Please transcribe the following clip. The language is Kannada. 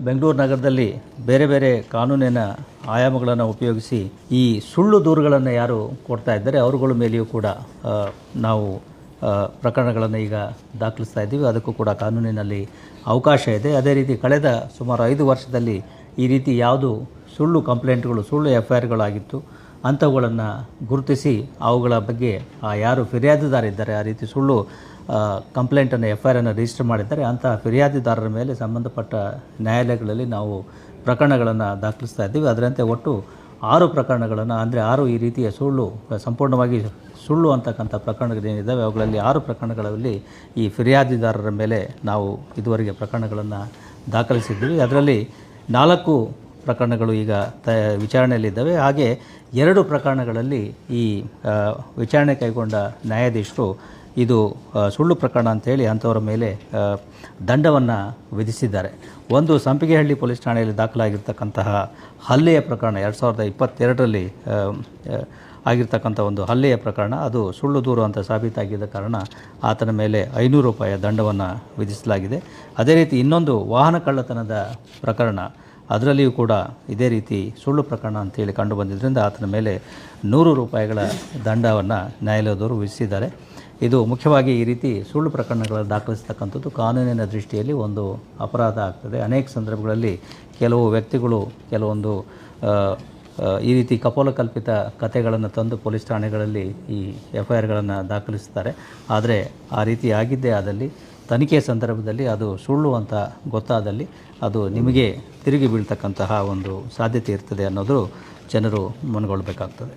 ಬೆಂಗಳೂರು ನಗರದಲ್ಲಿ ಬೇರೆ ಬೇರೆ ಕಾನೂನಿನ ಆಯಾಮಗಳನ್ನು ಉಪಯೋಗಿಸಿ ಈ ಸುಳ್ಳು ದೂರುಗಳನ್ನು ಯಾರು ಕೊಡ್ತಾ ಇದ್ದಾರೆ ಅವರುಗಳ ಮೇಲೆಯೂ ಕೂಡ ನಾವು ಪ್ರಕರಣಗಳನ್ನು ಈಗ ದಾಖಲಿಸ್ತಾ ಇದ್ದೀವಿ. ಅದಕ್ಕೂ ಕೂಡ ಕಾನೂನಿನಲ್ಲಿ ಅವಕಾಶ ಇದೆ. ಅದೇ ರೀತಿ ಕಳೆದ ಸುಮಾರು 5 ವರ್ಷದಲ್ಲಿ ಈ ರೀತಿ ಯಾವುದು ಸುಳ್ಳು ಕಂಪ್ಲೇಂಟ್ಗಳು, ಸುಳ್ಳು FIRಗಳಾಗಿತ್ತು ಅಂಥವುಗಳನ್ನು ಗುರುತಿಸಿ ಅವುಗಳ ಬಗ್ಗೆ ಯಾರು ಫಿರ್ಯಾದಿದಾರಿದ್ದಾರೆ, ಆ ರೀತಿ ಸುಳ್ಳು ಕಂಪ್ಲೇಂಟನ್ನು FIRನ್ನು ರಿಜಿಸ್ಟರ್ ಮಾಡಿದ್ದಾರೆ ಅಂತಹ ಫಿರ್ಯಾದಿದಾರರ ಮೇಲೆ ಸಂಬಂಧಪಟ್ಟ ನ್ಯಾಯಾಲಯಗಳಲ್ಲಿ ನಾವು ಪ್ರಕರಣಗಳನ್ನು ದಾಖಲಿಸ್ತಾ ಇದ್ದೀವಿ. ಅದರಂತೆ ಒಟ್ಟು 6 ಪ್ರಕರಣಗಳನ್ನು, ಅಂದರೆ 6 ಈ ರೀತಿಯ ಸುಳ್ಳು, ಸಂಪೂರ್ಣವಾಗಿ ಸುಳ್ಳು ಅಂತಕ್ಕಂಥ ಪ್ರಕರಣಗಳೇನಿದ್ದಾವೆ ಅವುಗಳಲ್ಲಿ 6 ಪ್ರಕರಣಗಳಲ್ಲಿ ಈ ಫಿರ್ಯಾದಿದಾರರ ಮೇಲೆ ನಾವು ಇದುವರೆಗೆ ಪ್ರಕರಣಗಳನ್ನು ದಾಖಲಿಸಿದ್ದೀವಿ. ಅದರಲ್ಲಿ 4 ಪ್ರಕರಣಗಳು ಈಗ ವಿಚಾರಣೆಯಲ್ಲಿದ್ದಾವೆ. ಹಾಗೆ 2 ಪ್ರಕರಣಗಳಲ್ಲಿ ಈ ವಿಚಾರಣೆ ಕೈಗೊಂಡ ನ್ಯಾಯಾಧೀಶರು ಇದು ಸುಳ್ಳು ಪ್ರಕರಣ ಅಂಥೇಳಿ ಅಂಥವರ ಮೇಲೆ ದಂಡವನ್ನು ವಿಧಿಸಿದ್ದಾರೆ. ಒಂದು ಸಂಪಿಗೆಹಳ್ಳಿ ಪೊಲೀಸ್ ಠಾಣೆಯಲ್ಲಿ ದಾಖಲಾಗಿರ್ತಕ್ಕಂತಹ ಹಲ್ಲೆಯ ಪ್ರಕರಣ 2022ರಲ್ಲಿ ಆಗಿರ್ತಕ್ಕಂಥ ಒಂದು ಹಲ್ಲೆಯ ಪ್ರಕರಣ, ಅದು ಸುಳ್ಳು ದೂರು ಅಂತ ಸಾಬೀತಾಗಿದ್ದ ಕಾರಣ ಆತನ ಮೇಲೆ 500 ರೂಪಾಯಿಯ ದಂಡವನ್ನು ವಿಧಿಸಲಾಗಿದೆ. ಅದೇ ರೀತಿ ಇನ್ನೊಂದು ವಾಹನ ಕಳ್ಳತನದ ಪ್ರಕರಣ, ಅದರಲ್ಲಿಯೂ ಕೂಡ ಇದೇ ರೀತಿ ಸುಳ್ಳು ಪ್ರಕರಣ ಅಂತೇಳಿ ಕಂಡು ಬಂದಿದ್ದರಿಂದ ಆತನ ಮೇಲೆ 100 ರೂಪಾಯಿಗಳ ದಂಡವನ್ನು ನ್ಯಾಯಾಲಯದವರು ವಿಧಿಸಿದ್ದಾರೆ. ಇದು ಮುಖ್ಯವಾಗಿ ಈ ರೀತಿ ಸುಳ್ಳು ಪ್ರಕರಣಗಳನ್ನು ದಾಖಲಿಸ್ತಕ್ಕಂಥದ್ದು ಕಾನೂನಿನ ದೃಷ್ಟಿಯಲ್ಲಿ ಒಂದು ಅಪರಾಧ ಆಗ್ತದೆ. ಅನೇಕ ಸಂದರ್ಭಗಳಲ್ಲಿ ಕೆಲವು ವ್ಯಕ್ತಿಗಳು ಕೆಲವೊಂದು ಈ ರೀತಿ ಕಪೋಲಕಲ್ಪಿತ ಕಥೆಗಳನ್ನು ತಂದು ಪೊಲೀಸ್ ಠಾಣೆಗಳಲ್ಲಿ ಈ FIRಗಳನ್ನು ದಾಖಲಿಸ್ತಾರೆ. ಆದರೆ ಆ ರೀತಿ ಆಗಿದ್ದೇ ಆದಲ್ಲಿ ತನಿಖೆಯ ಸಂದರ್ಭದಲ್ಲಿ ಅದು ಸುಳ್ಳು ಅಂತ ಗೊತ್ತಾದಲ್ಲಿ ಅದು ನಿಮಗೆ ತಿರುಗಿ ಬೀಳ್ತಕ್ಕಂತಹ ಒಂದು ಸಾಧ್ಯತೆ ಇರ್ತದೆ ಅನ್ನೋದು ಜನರು ಮನಗೊಳ್ಳಬೇಕಾಗ್ತದೆ.